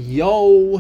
Yo,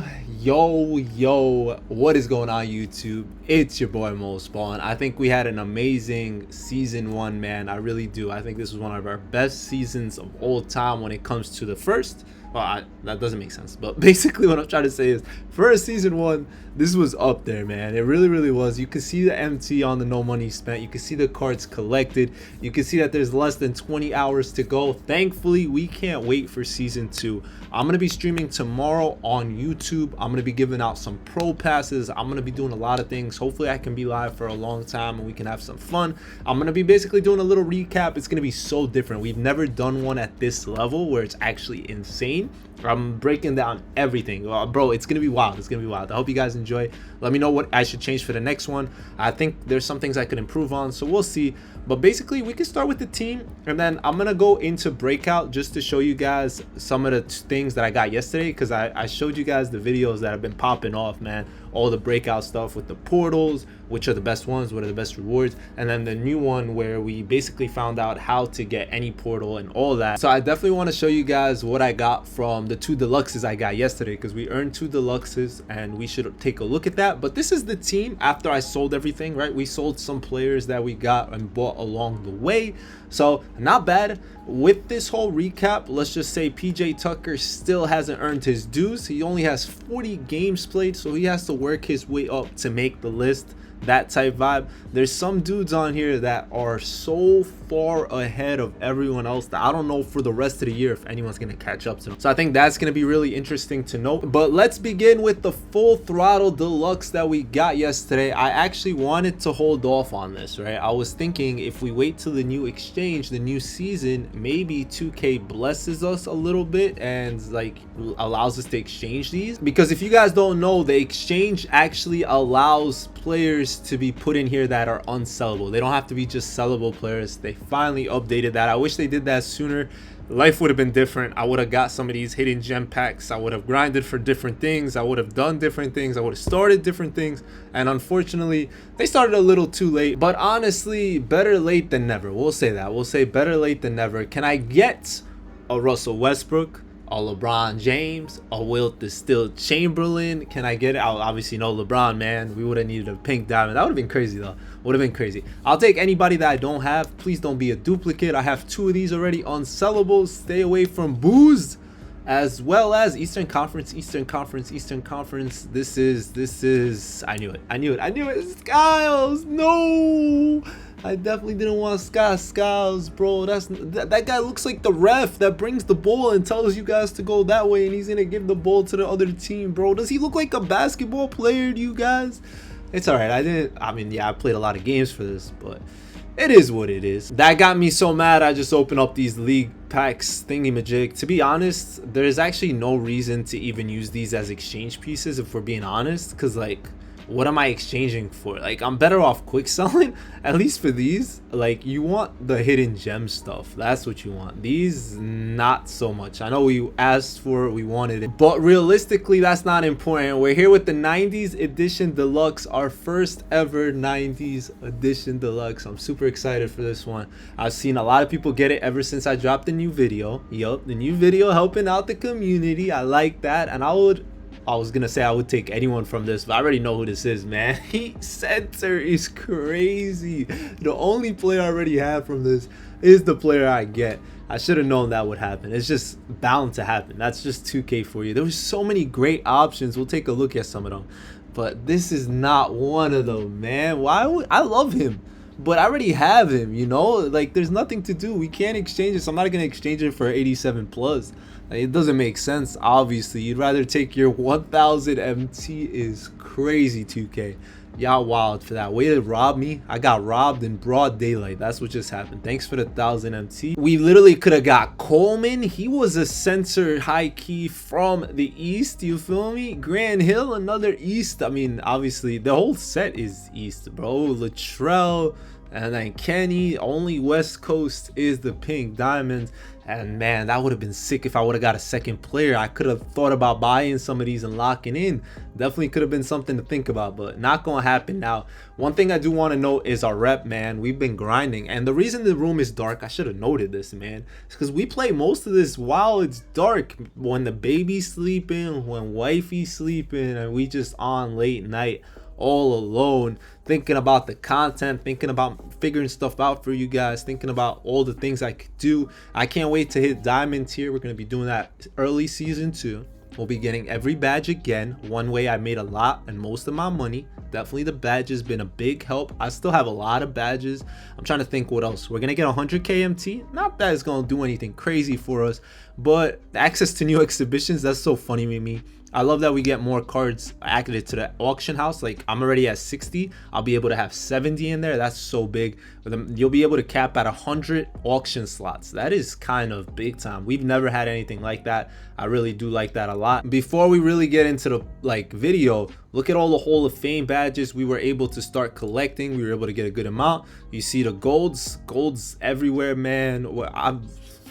what is going on, YouTube? It's your boy Mosballin. I think we had an amazing season one, man. I really do. I think this was one of our best seasons of all time when it comes to the first. Well, that doesn't make sense, but basically what I'm trying to say is for a season one, this was up there, man. It really was. You can see the MT on the no money spent. You can see the cards collected. You can see that there's less than 20 hours to go. Thankfully, we can't wait for season two. I'm gonna be streaming tomorrow on YouTube. I'm gonna be giving out some pro passes. I'm gonna be doing a lot of things. Hopefully I can be live for a long time and we can have some fun. I'm gonna be basically doing a little recap. It's gonna be so different. We've never done one at this level where it's actually insane. I'm breaking down everything. Bro, it's gonna be wild. It's gonna be wild. I hope you guys enjoy. Let me know what I should change for the next one. I think there's some things I could improve on, so we'll see. But basically we can start with the team, and then I'm gonna go into breakout just to show you guys some of the things that I got yesterday, because I showed you guys the videos that have been popping off, man. All the breakout stuff with the portals, which are the best ones, what are the best rewards, and then the new one where we basically found out how to get any portal and all that. So I definitely want to show you guys what I got from the 2 deluxes I got yesterday, because we earned 2 deluxes and we should take a look at that. But this is the team after I sold everything, right? We sold some players that we got and bought along the way, so not bad. With this whole recap, let's just say PJ Tucker still hasn't earned his dues. He only has 40 games played, so he has to work his way up to make the list. That type vibe. There's some dudes on here that are so far ahead of everyone else that I don't know for the rest of the year if anyone's gonna catch up to them. So I think that's gonna be really interesting to note. But let's begin with the full throttle deluxe that we got yesterday. I actually wanted to hold off on this, right? I was thinking if we wait till the new exchange, the new season, maybe 2K blesses us a little bit and like allows us to exchange these. Because if you guys don't know, the exchange actually allows players to be put in here that are unsellable. They don't have to be just sellable players. They finally updated that. I wish they did that sooner. Life would have been different. I would have got some of these hidden gem packs. I would have grinded for different things. I would have done different things. I would have started different things. And unfortunately, they started a little too late. But honestly, better late than never. We'll say that. We'll say better late than never. Can I get a Russell Westbrook, a LeBron James, a Wilt the Still Chamberlain? Can I get it? I'll obviously no LeBron, man. We would have needed a pink diamond. That would have been crazy though. Would have been crazy. I'll take anybody that I don't have. Please don't be a duplicate. I have 2 of these already unsellables. Stay away from booze, as well as Eastern Conference. This is I knew it. Skiles. No, I definitely didn't want Skiles, bro. That guy looks like the ref that brings the ball and tells you guys to go that way, and he's gonna give the ball to the other team, bro. Does he look like a basketball player to you guys? It's all right. I played a lot of games for this, but it is what it is. That got me so mad, I just opened up these league packs thingy-majig. To be honest, there's actually no reason to even use these as exchange pieces if we're being honest, because like, what am I exchanging for? Like, I'm better off quick selling, at least for these. Like, you want the hidden gem stuff. That's what you want. These, not so much. I know we asked for it, we wanted it, but realistically, that's not important. We're here with the 90s edition deluxe, our first ever 90s edition deluxe. I'm super excited for this one. I've seen a lot of people get it ever since I dropped the new video. Yup, the new video helping out the community. I like that, and I was gonna say I would take anyone from this, but I already know who this is, man. Center is crazy. The only player I already have from this is the player I get. I should have known that would happen. It's just bound to happen. That's just 2K for you. There was so many great options. We'll take a look at some of them, but this is not one of them, man. Why would I love him? But I already have him, you know? Like, there's nothing to do. We can't exchange it, so I'm not gonna exchange it for 87 plus. Like, it doesn't make sense. Obviously, you'd rather take your 1000 MT. Is crazy, 2K. Y'all wild for that. Way to rob me. I got robbed in broad daylight. That's what just happened. Thanks for the 1000 MT. We literally could have got Coleman. He was a center high key from the East. You feel me? Grand Hill, another East. I mean, obviously, the whole set is East, bro. Latrell, And then Kenny, only West Coast is the pink diamond. And man, that would have been sick if I would have got a second player. I could have thought about buying some of these and locking in. Definitely could have been something to think about, but not gonna happen now. One thing I do want to note is our rep, man. We've been grinding, and the reason the room is dark, I should have noted this, man, is because we play most of this while it's dark, when the baby's sleeping, when wifey's sleeping, and we just on late night all alone, thinking about the content, thinking about figuring stuff out for you guys, thinking about all the things I could do. I can't wait to hit diamond tier. We're going to be doing that early season 2. We'll be getting every badge again. One way I made a lot and most of my money. Definitely the badge has been a big help. I still have a lot of badges. I'm trying to think what else. We're going to get 100 KMT. Not that it's going to do anything crazy for us, but access to new exhibitions, that's so funny with me. I love that we get more cards added to the auction house. Like, I'm already at 60. I'll be able to have 70 in there. That's so big. You'll be able to cap at 100 auction slots. That is kind of big time. We've never had anything like that. I really do like that a lot. Before we really get into the video, look at all the Hall of Fame badges we were able to start collecting. We were able to get a good amount. You see the golds everywhere, man.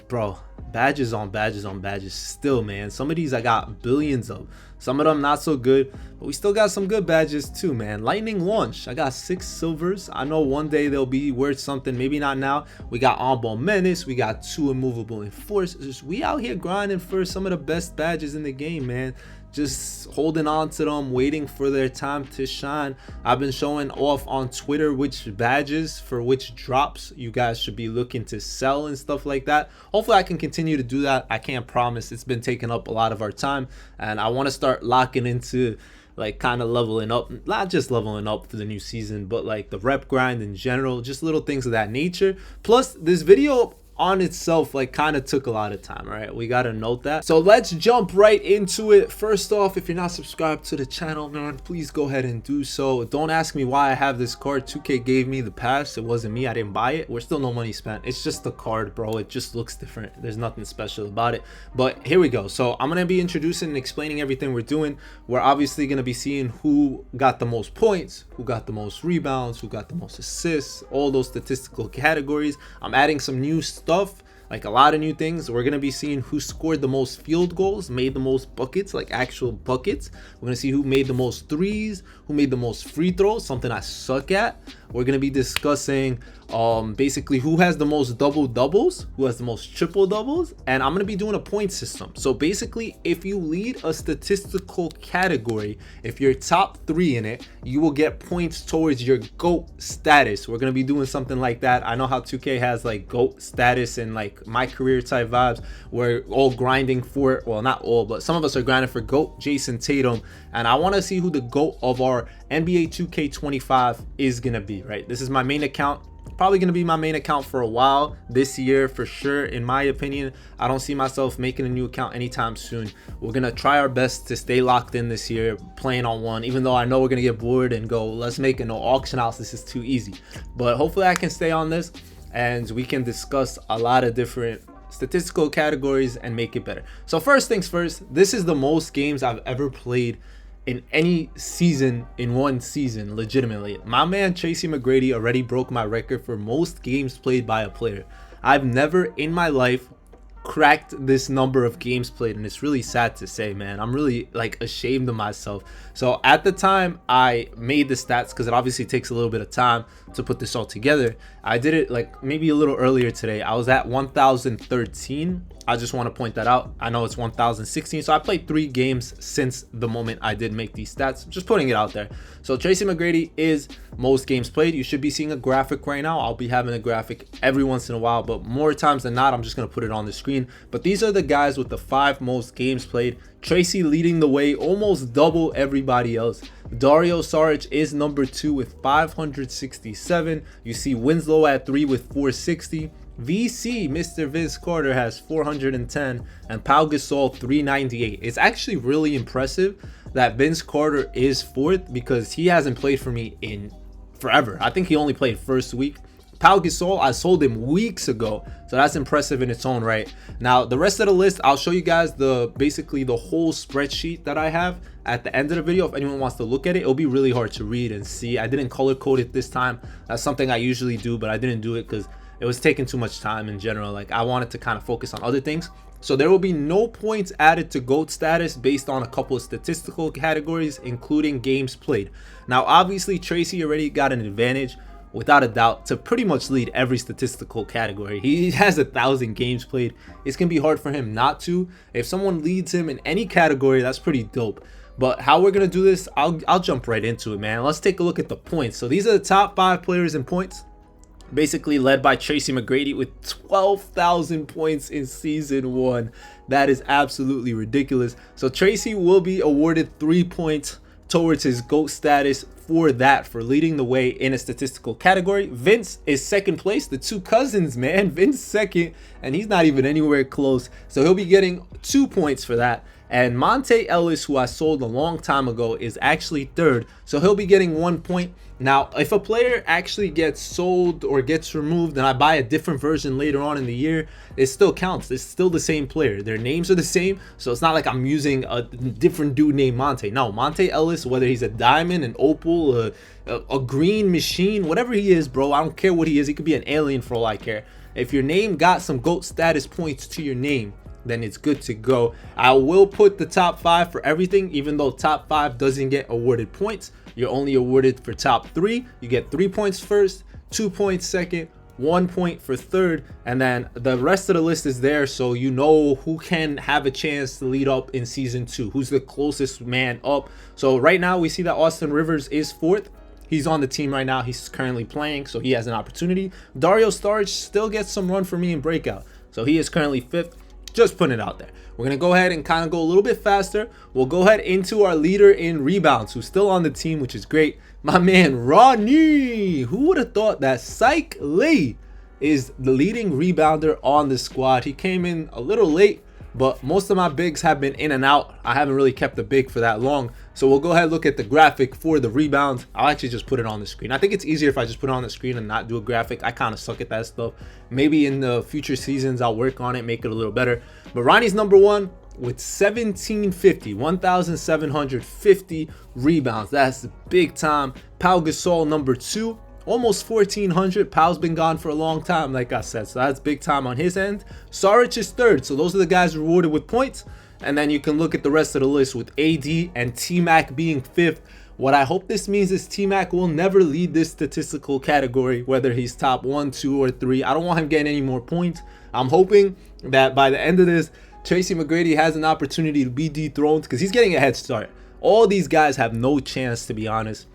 Bro, badges on badges on badges still, man. Some of these I got billions of, some of them not so good, but we still got some good badges too, man. Lightning launch, I got 6 silvers. I know one day they'll be worth something, maybe not now. We got on-ball menace, we got 2 immovable enforcers. We out here grinding for some of the best badges in the game, man. Just holding on to them, waiting for their time to shine. I've been showing off on Twitter which badges for which drops you guys should be looking to sell and stuff like that. Hopefully I can continue to do that. I can't promise. It's been taking up a lot of our time, and I want to start locking into like kind of leveling up, not just leveling up for the new season, but like the rep grind in general, just little things of that nature. Plus this video on itself like kind of took a lot of time. All right, we got to note that. So let's jump right into it. First off, if you're not subscribed to the channel, man, please go ahead and do so. Don't ask me why I have this card. 2K gave me the pass. It wasn't me. I didn't buy it. We're still no money spent. It's just the card, bro. It just looks different. There's nothing special about it. But here we go. So I'm gonna be introducing and explaining everything we're doing. We're obviously gonna be seeing who got the most points, who got the most rebounds, who got the most assists, all those statistical categories. I'm adding some new stuff, like a lot of new things. We're gonna be seeing who scored the most field goals, made the most buckets, like actual buckets. We're gonna see who made the most threes, who made the most free throws, something I suck at. We're gonna be discussing basically who has the most double doubles, who has the most triple doubles, and I'm gonna be doing a point system. So basically, if you lead a statistical category, if you're top 3 in it, you will get points towards your GOAT status. We're gonna be doing something like that. I know how 2K has like GOAT status and like my career type vibes. We're all grinding for, well, not all, but some of us are grinding for GOAT Jason Tatum, and I want to see who the GOAT of our NBA 2K25 is gonna be. Right, this is my main account. Probably going to be my main account for a while this year for sure. In my opinion, I don't see myself making a new account anytime soon. We're going to try our best to stay locked in this year, playing on one, even though I know we're going to get bored and go, let's make a no auction house. This is too easy. But hopefully I can stay on this and we can discuss a lot of different statistical categories and make it better. So first things first, this is the most games I've ever played in any season, in one season, legitimately. My man Tracy McGrady already broke my record for most games played by a player. I've never in my life cracked this number of games played, and it's really sad to say, man. I'm really like ashamed of myself. So at the time I made the stats, because it obviously takes a little bit of time to put this all together, I did it like maybe a little earlier today. I was at 1013. I just want to point that out. I know it's 1016, so I played 3 games since the moment I did make these stats. Just putting it out there. So Tracy McGrady is most games played. You should be seeing a graphic right now. I'll be having a graphic every once in a while, but more times than not, I'm just going to put it on the screen. But these are the guys with the 5 most games played. Tracy leading the way, almost double everybody else. Dario Saric is number 2 with 567. You see Winslow at 3 with 460. VC, Mr. Vince Carter, has 410, and Pau Gasol 398. It's actually really impressive that Vince Carter is 4th, because he hasn't played for me in forever. I think he only played first week. Pau Gasol, I sold him weeks ago, so that's impressive in its own right. Now the rest of the list, I'll show you guys basically the whole spreadsheet that I have at the end of the video. If anyone wants to look at it, it'll be really hard to read and see. I didn't color code it this time. That's something I usually do, but I didn't do it because it was taking too much time in general. Like, I wanted to kind of focus on other things. So there will be no points added to GOAT status based on a couple of statistical categories, including games played. Now obviously Tracy already got an advantage without a doubt to pretty much lead every statistical category. He has 1,000 games played. It's gonna be hard for him not to. If someone leads him in any category, that's pretty dope. But how we're gonna do this, I'll jump right into it, man. Let's take a look at the points. So these are the top 5 players in points, basically led by Tracy McGrady with 12,000 points in season 1. That is absolutely ridiculous. So Tracy will be awarded 3 points towards his GOAT status for that, for leading the way in a statistical category. Vince is second place. The two cousins, man. Vince second, and he's not even anywhere close, so he'll be getting 2 points for that. And Monte Ellis, who I sold a long time ago, is actually third, so he'll be getting 1 point. Now if a player actually gets sold or gets removed and I buy a different version later on in the year, it still counts. It's still the same player. Their names are the same, so it's not like I'm using a different dude named Monte. No, Monte Ellis, whether he's a diamond, an opal, a green machine, whatever he is, bro, I don't care what he is. He could be an alien for all I care. If your name got some GOAT status points to your name, then it's good to go. I will put the top 5 for everything, even though top 5 doesn't get awarded points. You're only awarded for top 3. You get 3 points first, 2 points second, 1 point for third, and then the rest of the list is there, so you know who can have a chance to lead up in season 2, who's the closest man up. So right now we see that Austin Rivers is 4th. He's on the team right now. He's currently playing, so he has an opportunity. Dario Saric still gets some run for me in breakout, so he is currently 5th. Just putting it out there. We're gonna go ahead and kind of go a little bit faster. We'll go ahead into our leader in rebounds, who's still on the team, which is great. My man Ronnie. Who would have thought that Psych Lee is the leading rebounder on the squad? He came in a little late, but most of my bigs have been in and out. I haven't really kept the big for that long, so we'll go ahead and look at the graphic for the rebounds. I'll actually just put it on the screen. I think it's easier if I just put it on the screen and not do a graphic. I kind of suck at that stuff. Maybe in the future seasons I'll work on it, make it a little better. But Ronnie's number 1 with 1,750 rebounds. That's big time. Pau Gasol number 2, almost 1,400. Pau's been gone for a long time, like I said, so that's big time on his end. Saric is 3rd, so those are the guys rewarded with points. And then you can look at the rest of the list with AD and T-Mac being 5th. What I hope this means is T-Mac will never lead this statistical category, whether he's top 1, 2, or 3. I don't want him getting any more points. I'm hoping that by the end of this, Tracy McGrady has an opportunity to be dethroned, because he's getting a head start. All these guys have no chance, to be honest.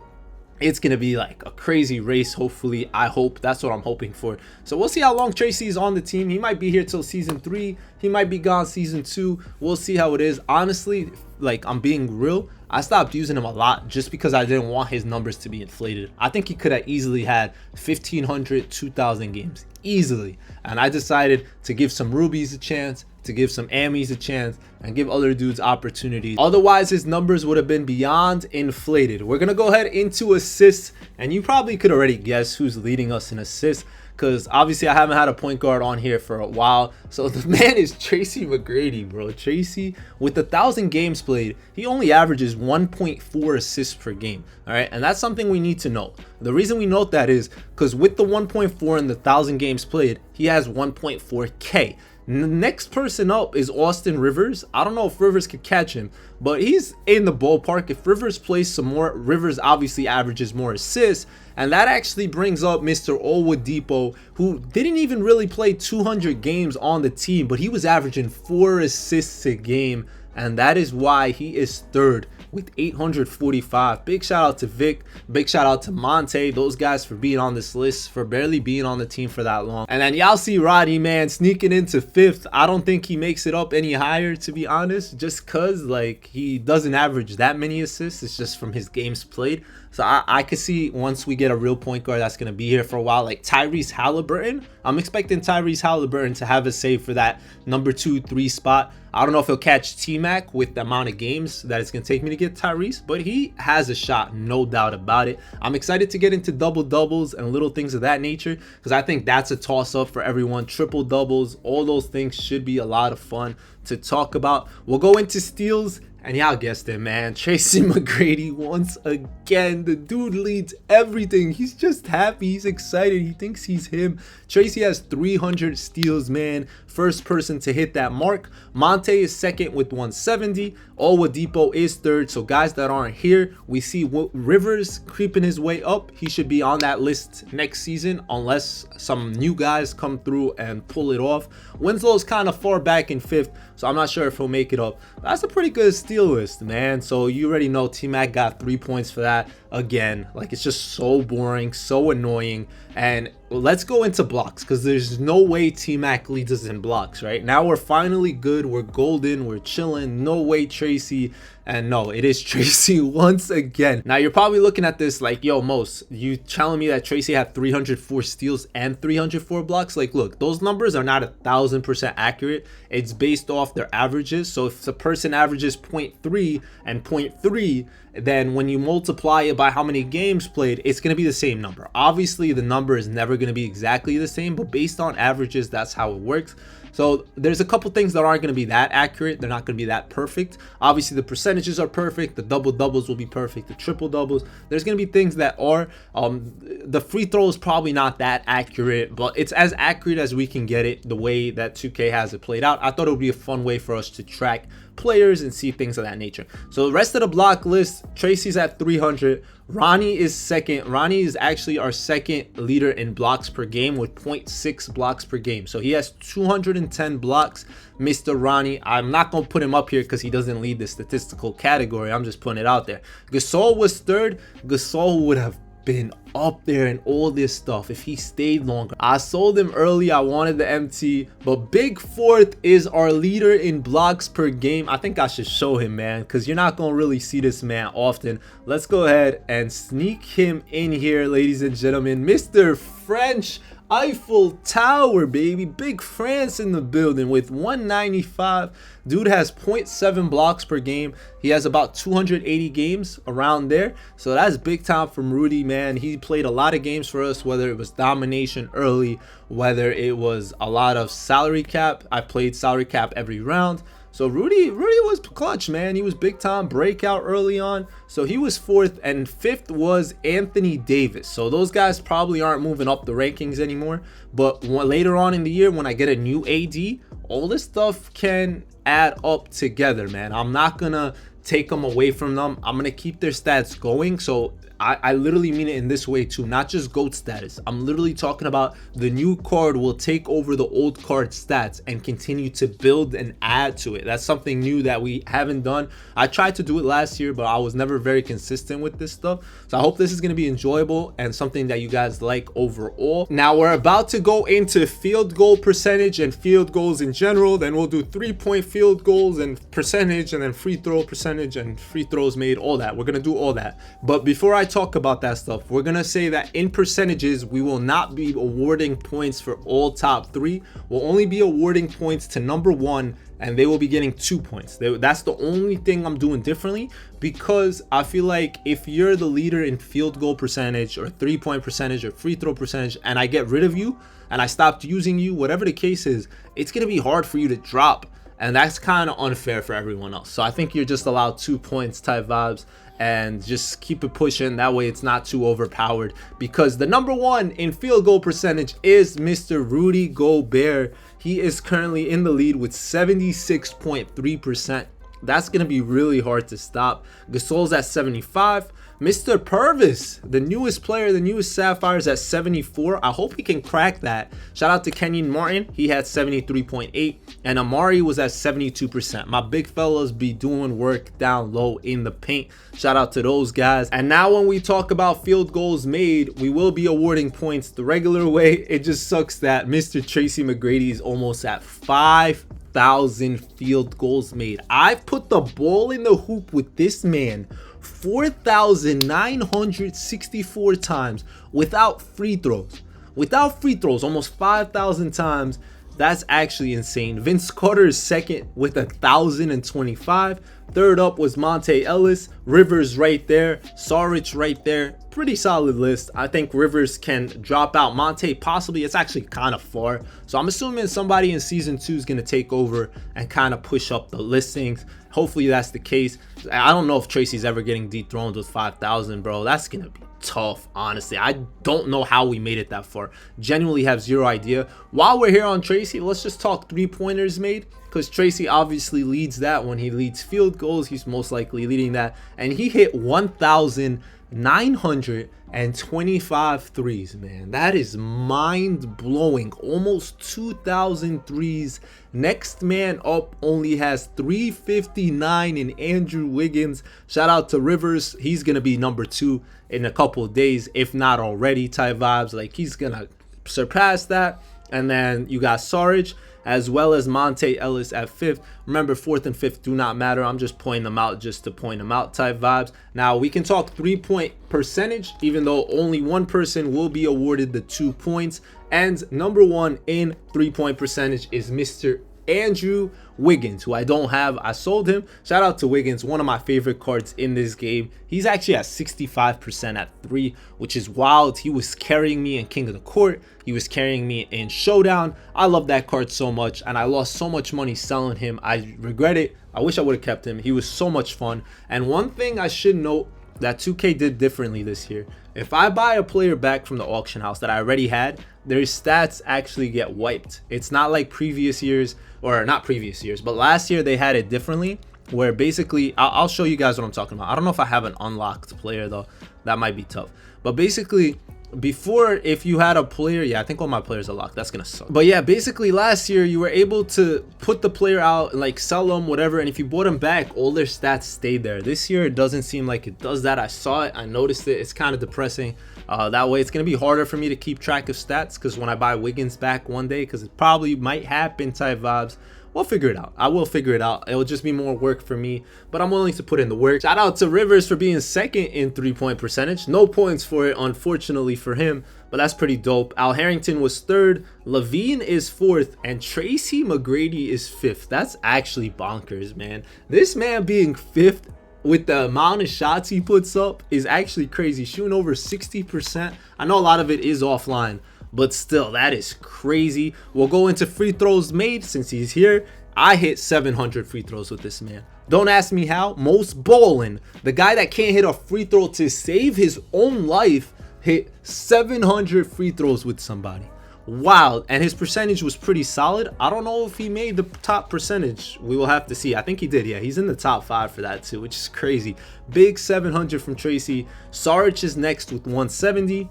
It's gonna be like a crazy race. Hopefully, I hope that's what I'm hoping for. So we'll see how long Tracy is on the team. He might be here till season 3. He might be gone season 2. We'll see how it is. Honestly, like, I'm being real, I stopped using him a lot just because I didn't want his numbers to be inflated. I think he could have easily had 1,500, 2,000 games easily, and I decided to give some rubies a chance, to give some Amis a chance, and give other dudes opportunities. Otherwise, his numbers would have been beyond inflated. We're gonna go ahead into assists, and you probably could already guess who's leading us in assists, because obviously I haven't had a point guard on here for a while. So the man is Tracy McGrady, bro. Tracy, with 1,000 games played, he only averages 1.4 assists per game. All right, and that's something we need to know. The reason we note that is because with the 1.4 and the 1,000 games played, he has 1.4K. Next person up is Austin Rivers. I don't know if Rivers could catch him, but he's in the ballpark. If Rivers plays some more, Rivers obviously averages more assists, and that actually brings up Mr. Oladipo, who didn't even really play 200 games on the team, but he was averaging 4 assists a game, and that is why he is 3rd with 845. Big shout out to Vic, big shout out to Monte, those guys for being on this list, for barely being on the team for that long. And then y'all see Roddy, man, sneaking into 5th. I don't think he makes it up any higher, to be honest, just cause like he doesn't average that many assists. It's just from his games played. So I could see once we get a real point guard that's going to be here for a while, like Tyrese Halliburton. I'm expecting Tyrese Halliburton to have a save for that number 2, 3 spot. I don't know if he'll catch T-Mac with the amount of games that it's going to take me to get Tyrese, but he has a shot, no doubt about it. I'm excited to get into double doubles and little things of that nature because I think that's a toss up for everyone. Triple doubles, all those things should be a lot of fun to talk about. We'll go into steals. And y'all guessed it, man. Tracy McGrady once again. The dude leads everything. He's just happy. He's excited. He thinks he's him. Tracy has 300 steals, man. First person to hit that mark. Monte is second with 170. Oladipo is third. So guys that aren't here, we see Rivers creeping his way up. He should be on that list next season unless some new guys come through and pull it off. Winslow's kind of far back in fifth, so I'm not sure if he'll make it up. That's a pretty good steal list, man. So you already know T-Mac got 3 points for that. Again, like, it's just so boring, so annoying. And let's go into blocks because there's no way T-Mac leads us in blocks. Right now we're finally good, we're golden, we're chilling. No way Tracy. And no, it is Tracy once again. Now you're probably looking at this like, yo, Mos, you telling me that Tracy had 304 steals and 304 blocks? Like, look, those numbers are not 1000% accurate. It's based off their averages. So if the person averages 0.3 and 0.3, then when you multiply it by how many games played, it's going to be the same number. Obviously, the number is never going to be exactly the same, but based on averages, that's how it works. So there's a couple things that aren't going to be that accurate. They're not going to be that perfect. Obviously, the percentages are perfect. The double doubles will be perfect. The triple doubles. There's going to be things that are. The free throw is probably not that accurate, but it's as accurate as we can get it the way that 2K has it played out. I thought it would be a fun way for us to track players and see things of that nature. So the rest of the block list, Tracy's at 300. Ronnie is second. Ronnie is actually our second leader in blocks per game with 0.6 blocks per game. So he has 210 blocks. Mr. Ronnie, I'm not going to put him up here because he doesn't lead the statistical category. I'm just putting it out there. Gasol was third. Gasol would have been up there and all this stuff if he stayed longer. I sold him early. I wanted the MT, but big fourth is our leader in blocks per game. I think I should show him, man, because you're not gonna really see this man often. Let's go ahead and sneak him in here, ladies and gentlemen. Mr. French Eiffel Tower, baby. Big France in the building with 195. Dude has 0.7 blocks per game. He has about 280 games around there. So that's big time from Rudy, man. He played a lot of games for us, whether it was domination early, whether it was a lot of salary cap. I played salary cap every round. So Rudy was clutch, man. He was big time breakout early on. So he was fourth, and fifth was Anthony Davis. So those guys probably aren't moving up the rankings anymore. But later on in the year, when I get a new AD, all this stuff can add up together, man. I'm not gonna take them away from them. I'm gonna keep their stats going. So I literally mean it in this way too, not just GOAT status. I'm literally talking about the new card will take over the old card stats and continue to build and add to it. That's something new that we haven't done. I tried to do it last year, but I was never very consistent with this stuff. So I hope this is going to be enjoyable and something that you guys like overall. Now we're about to go into field goal percentage and field goals in general. Then we'll do 3-point field goals and percentage, and then free throw percentage and free throws made, all that. We're going to do all that. But before I talk about that stuff, we're gonna say that in percentages we will not be awarding points for all top three. We'll only be awarding points to number one, and they will be getting 2 points. That's the only thing I'm doing differently, because I feel like if you're the leader in field goal percentage or 3-point percentage or free throw percentage, and I get rid of you and I stopped using you, whatever the case is, it's gonna be hard for you to drop, and that's kind of unfair for everyone else. So I think you're just allowed 2 points type vibes, and just keep it pushing. That way it's not too overpowered, because the number one in field goal percentage is Mr. Rudy Gobert. He is currently in the lead with 76.3%. That's going to be really hard to stop. Gasol's at 75. Mr. Purvis, the newest player, the newest Sapphires, at 74. I hope he can crack that. Shout out to Kenyon Martin. He had 73.8. And Amari was at 72%. My big fellas be doing work down low in the paint. Shout out to those guys. And now when we talk about field goals made, we will be awarding points the regular way. It just sucks that Mr. Tracy McGrady is almost at 5,000 field goals made. I've put the ball in the hoop with this man 4,964 times without free throws. Without free throws, almost 5,000 times. That's actually insane. Vince Carter is second with 1,025. Third up was Monte Ellis. Rivers right there. Saric right there. Pretty solid list. I think Rivers can drop out. Monte possibly. It's actually kind of far. So I'm assuming somebody in season 2 is going to take over and kind of push up the listings. Hopefully that's the case. I don't know if Tracy's ever getting dethroned with 5,000, bro. That's going to be tough, honestly. I don't know how we made it that far. Genuinely have zero idea. While we're here on Tracy, let's just talk 3-pointers made, because Tracy obviously leads that. When he leads field goals, he's most likely leading that, and he hit 1,925 threes, man. That is mind-blowing. Almost 2,000 threes. Next man up only has 359 in Andrew Wiggins. Shout out to Rivers. He's gonna be number 2 in a couple of days, if not already, type vibes. Like, he's gonna surpass that. And then you got Saric as well as Monte Ellis at 5th. Remember, 4th and 5th do not matter. I'm just pointing them out just to point them out type vibes. Now we can talk 3-point percentage, even though only one person will be awarded the 2 points. And number 1 in 3-point percentage is Mr. Andrew Wiggins, who I don't have. I sold him. Shout out to Wiggins, one of my favorite cards in this game. He's actually at 65% at 3, which is wild. He was carrying me in King of the Court. He was carrying me in Showdown. I love that card so much, and I lost so much money selling him. I regret it. I wish I would have kept him. He was so much fun. And one thing I should note that 2K did differently this year: if I buy a player back from the auction house that I already had, their stats actually get wiped. It's not like previous years, or not previous years, but last year they had it differently, where basically, I'll show you guys what I'm talking about. I don't know if I have an unlocked player though. That might be tough. But basically, before, if you had a player, yeah, I think all my players are locked. That's gonna suck. But yeah, basically last year you were able to put the player out and like sell them, whatever, and if you bought them back, all their stats stayed there. This year it doesn't seem like it does that. I saw it, I noticed it. It's kind of depressing. That way it's gonna be harder for me to keep track of stats, because when I buy Wiggins back one day, because it probably might happen type vibes, we'll figure it out. I will figure it out. It'll just be more work for me, but I'm willing to put in the work. Shout out to Rivers for being second in 3-point percentage. No points for it, unfortunately for him, but that's pretty dope. Al Harrington was 3rd, Levine is 4th, and Tracy McGrady is 5th. That's actually bonkers, man. This man being 5th with the amount of shots he puts up is actually crazy. Shooting over 60%. I know a lot of it is offline, but still, that is crazy. We'll go into free throws made since he's here. I hit 700 free throws with this man. Don't ask me how. Mosballin, the guy that can't hit a free throw to save his own life, hit 700 free throws with somebody. Wow. And his percentage was pretty solid. I don't know if he made the top percentage. We will have to see. I think he did. Yeah, he's in the top 5 for that too, which is crazy. Big 700 from Tracy. Saric is next with 170.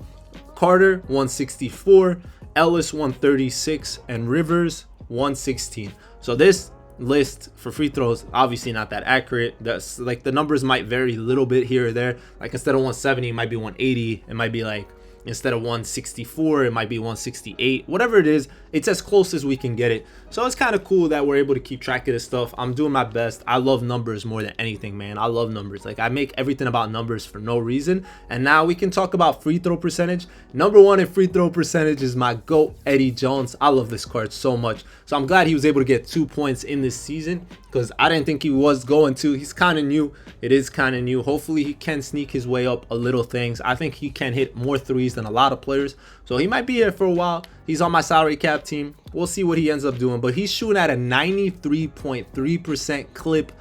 Carter 164, Ellis 136, and Rivers 116. So this list for free throws, obviously not that accurate. That's like, the numbers might vary a little bit here or there. Like, instead of 170, it might be 180. It might be like, instead of 164, it might be 168. Whatever it is, it's as close as we can get it. So it's kind of cool that we're able to keep track of this stuff. I'm doing my best. I love numbers more than anything, man. I love numbers. Like, I make everything about numbers for no reason. And now we can talk about free throw percentage. Number 1 in free throw percentage is my GOAT, Eddie Jones. I love this card so much. So I'm glad he was able to get 2 points in this season, because I didn't think he was going to. He's kind of new. It is kind of new. Hopefully he can sneak his way up a little things. I think he can hit more threes than a lot of players. So he might be here for a while. He's on my salary cap team. We'll see what he ends up doing. But he's shooting at a 93.3% clip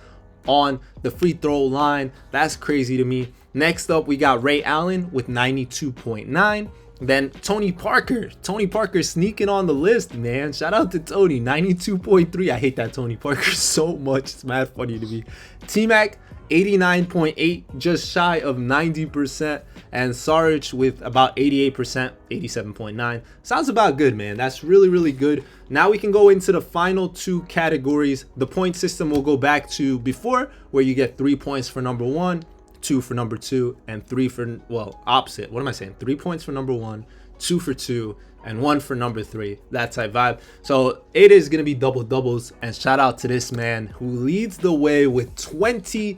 on the free throw line. That's crazy to me. Next up, we got Ray Allen with 92.9. Then Tony Parker. Tony Parker sneaking on the list, man. Shout out to Tony. 92.3. I hate that Tony Parker so much. It's mad funny to me. T-Mac 89.8, just shy of 90%. And Saric with about 88%, 87.9. Sounds about good, man. That's really, really good. Now we can go into the final 2 categories. The point system will go back to before, where you get 3 points for number 1, 2 for number 2, and 3 for, well, opposite. What am I saying? 3 points for number 1, 2 for 2, and 1 for number 3. That type vibe. So it is going to be double doubles. And shout out to this man who leads the way with 20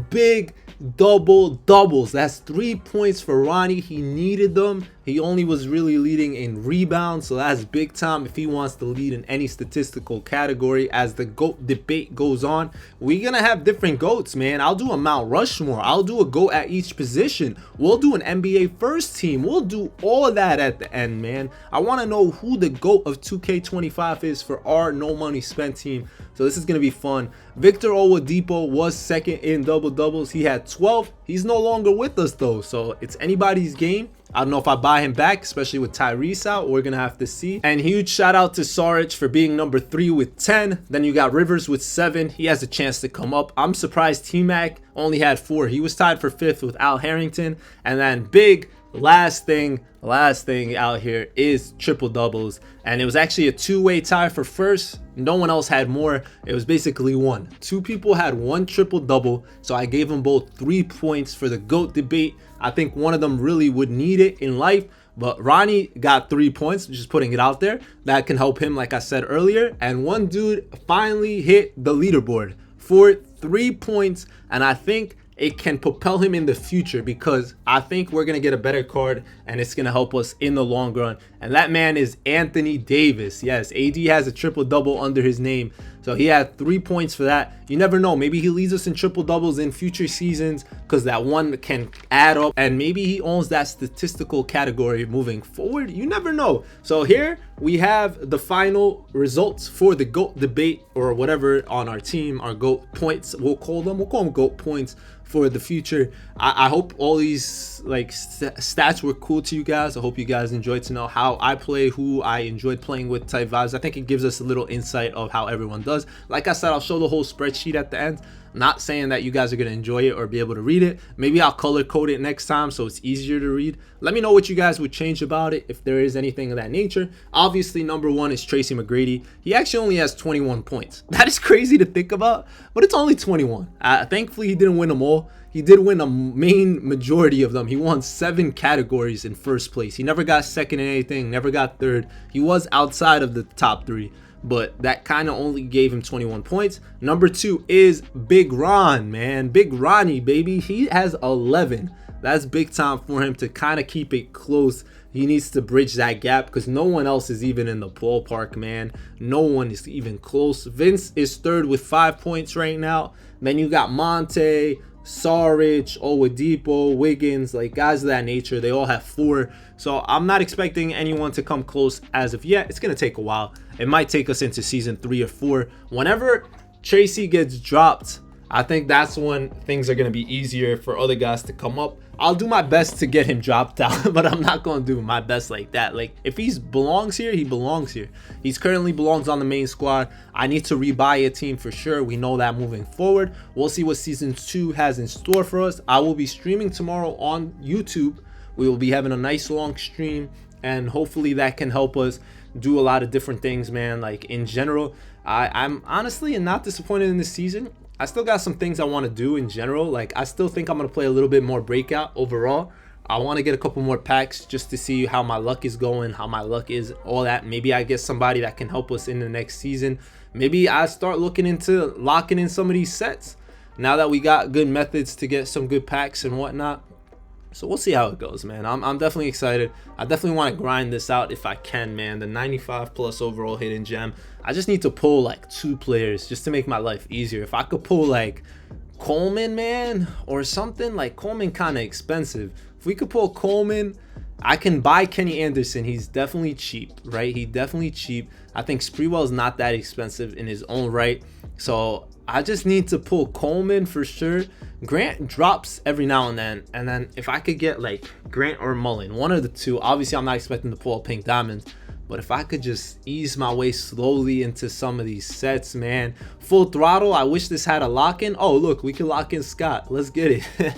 big double doubles. That's 3 points for Ronnie. He needed them. He only was really leading in rebounds, so that's big time if he wants to lead in any statistical category. As the GOAT debate goes on, we're gonna have different GOATs, man. I'll do a Mount Rushmore. I'll do a GOAT at each position. We'll do an NBA first team. We'll do all of that at the end, man. I want to know who the GOAT of 2K25 is for our no money spent team. So this is going to be fun. Victor Oladipo was second in double doubles. He had 12. He's no longer with us though, so it's anybody's game. I don't know if I buy him back, especially with Tyrese out. We're gonna have to see. And huge shout out to Saric for being number 3 with 10. Then you got Rivers with 7. He has a chance to come up. I'm surprised T-Mac only had 4. He was tied for 5th with Al Harrington. And then big last thing out here is triple doubles, and it was actually a two-way tie for first. No one else had more. It was basically one. Two people had one triple double, so I gave them both 3 points for the GOAT debate. I think one of them really would need it in life, but Ronnie got 3 points, just putting it out there. That can help him, like I said earlier. And one dude finally hit the leaderboard for 3 points, and I think it can propel him in the future, because I think we're going to get a better card and it's going to help us in the long run. And that man is Anthony Davis. Yes, AD has a triple double under his name. So he had 3 points for that. You never know. Maybe he leads us in triple doubles in future seasons, because that one can add up, and maybe he owns that statistical category moving forward. You never know. So here we have the final results for the GOAT debate, or whatever, on our team, our GOAT points. We'll call them GOAT points for the future. I hope all these stats were cool to you guys. I hope you guys enjoyed to know how I play, who I enjoyed playing with type vibes. I think it gives us a little insight of how everyone does. Like I said, I'll show the whole spreadsheet at the end. Not saying that you guys are going to enjoy it or be able to read it. Maybe I'll color code it next time so it's easier to read. Let me know what you guys would change about it, if there is anything of that nature. Obviously, number 1 is Tracy McGrady. He actually only has 21 points. That is crazy to think about, but it's only 21. Thankfully, he didn't win them all. He did win a main majority of them. He won 7 categories in first place. He never got second in anything, never got third. He was outside of the top 3, but that kind of only gave him 21 points. Number 2 is Big Ron, man. Big Ronnie, baby. He has 11. That's big time for him to kind of keep it close. He needs to bridge that gap, because no one else is even in the ballpark, man. No one is even close. Vince is 3rd with 5 points right now. Then you got Monte, Saric, Oladipo, Wiggins, like guys of that nature. They all have 4. So I'm not expecting anyone to come close as of yet. It's going to take a while. It might take us into season 3 or 4. Whenever Tracy gets dropped, I think that's when things are going to be easier for other guys to come up. I'll do my best to get him dropped out, but I'm not going to do my best like that. Like, if he belongs here, he belongs here. He's currently belongs on the main squad. I need to rebuy a team for sure. We know that moving forward. We'll see what season 2 has in store for us. I will be streaming tomorrow on YouTube. We will be having a nice long stream, and hopefully that can help us do a lot of different things, man. Like, in general, I'm honestly not disappointed in this season. I still got some things I want to do in general. Like, I still think I'm going to play a little bit more breakout overall. I want to get a couple more packs just to see how my luck is going, how my luck is, all that. Maybe I get somebody that can help us in the next season. Maybe I start looking into locking in some of these sets now that we got good methods to get some good packs and whatnot. So we'll see how it goes, man. I'm definitely excited. I definitely want to grind this out if I can, man. The 95 plus overall hidden gem. I just need to pull like 2 players just to make my life easier. If I could pull like Coleman, man, or something. Like, Coleman kind of expensive. If we could pull Coleman, I can buy Kenny Anderson. He's definitely cheap, right? He's definitely cheap. I think Sprewell's not that expensive in his own right. So I just need to pull Coleman for sure. Grant drops every now and then if I could get like Grant or Mullen, one of the two. Obviously, I'm not expecting to pull a pink diamond, but if I could just ease my way slowly into some of these sets, man. Full throttle. I wish this had a lock-in. Oh, look, we can lock in Scott. Let's get it.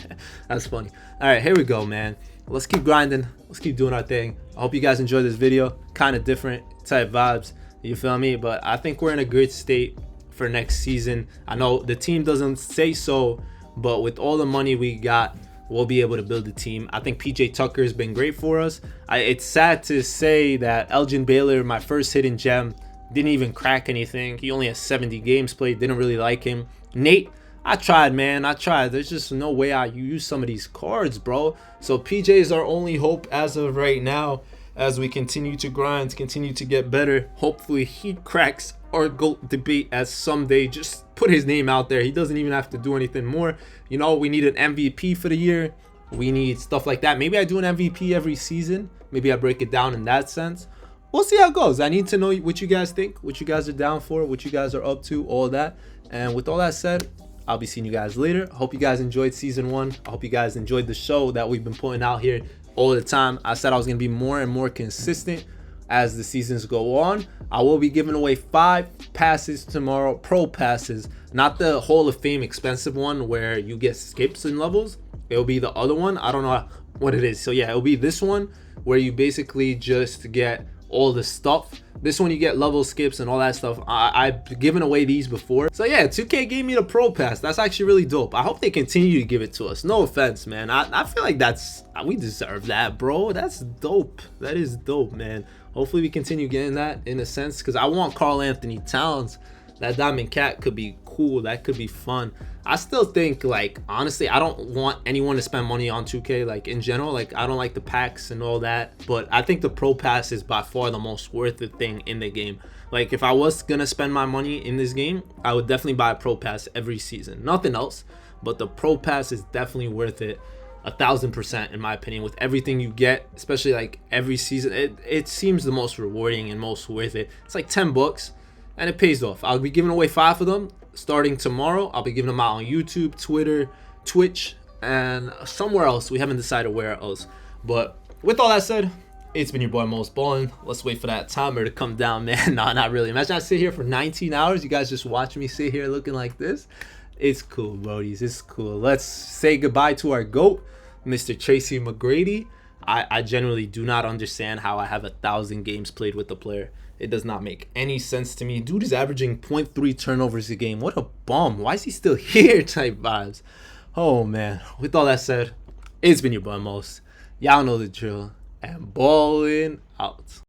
That's funny. All right, here we go, man. Let's keep grinding. Let's keep doing our thing. I hope you guys enjoyed this video. Kind of different type vibes, you feel me? But I think we're in a good state for next season. I know the team doesn't say so, but with all the money we got, we'll be able to build a team. I think PJ Tucker has been great for us. It's sad to say that Elgin Baylor, my first hidden gem, didn't even crack anything. He only has 70 games played. Didn't really like him. Nate, I tried, man. I tried. There's just no way I use some of these cards, bro. So PJ is our only hope as of right now. As we continue to grind, continue to get better. Hopefully he cracks our GOAT debate as someday. Just put his name out there. He doesn't even have to do anything more. You know, we need an MVP for the year. We need stuff like that. Maybe I do an MVP every season. Maybe I break it down in that sense. We'll see how it goes. I need to know what you guys think, what you guys are down for, what you guys are up to, all that. And with all that said, I'll be seeing you guys later. I hope you guys enjoyed season 1. I hope you guys enjoyed the show that we've been putting out here all the time. I said I was going to be more and more consistent as the seasons go on. I will be giving away 5 passes tomorrow, pro passes, not the Hall of Fame expensive one where you get skips and levels. It'll be the other one. I don't know what it is. So yeah, it'll be this one where you basically just get all the stuff. This one you get level skips and all that stuff. I've given away these before. So yeah, 2K gave me the pro pass. That's actually really dope. I hope they continue to give it to us. No offense, man. I feel like we deserve that, bro. That's dope. That is dope, man. Hopefully we continue getting that in a sense, because I want Karl Anthony Towns. That Diamond Cat could be cool. That could be fun. I still think, like, honestly, I don't want anyone to spend money on 2K, like, in general. Like, I don't like the packs and all that, but I think the pro pass is by far the most worth it thing in the game. Like, if I was gonna spend my money in this game, I would definitely buy a pro pass every season. Nothing else, but the pro pass is definitely worth it 1000% in my opinion. With everything you get, especially like every season, it seems the most rewarding and most worth it. It's like 10 bucks and it pays off. I'll be giving away 5 of them starting tomorrow. I'll be giving them out on YouTube, Twitter, Twitch, and somewhere else. We haven't decided where else. But with all that said, it's been your boy Mosballin. Let's wait for that timer to come down, man. Nah, not really. Imagine I sit here for 19 hours. You guys just watch me sit here looking like this. It's cool, brodies. It's cool. Let's say goodbye to our GOAT, Mr. Tracy McGrady. I genuinely do not understand how I have 1,000 games played with the player. It does not make any sense to me. Dude is averaging 0.3 turnovers a game. What a bum. Why is he still here type vibes? Oh, man. With all that said, it's been your boy Mos. Y'all know the drill. And Ballin out.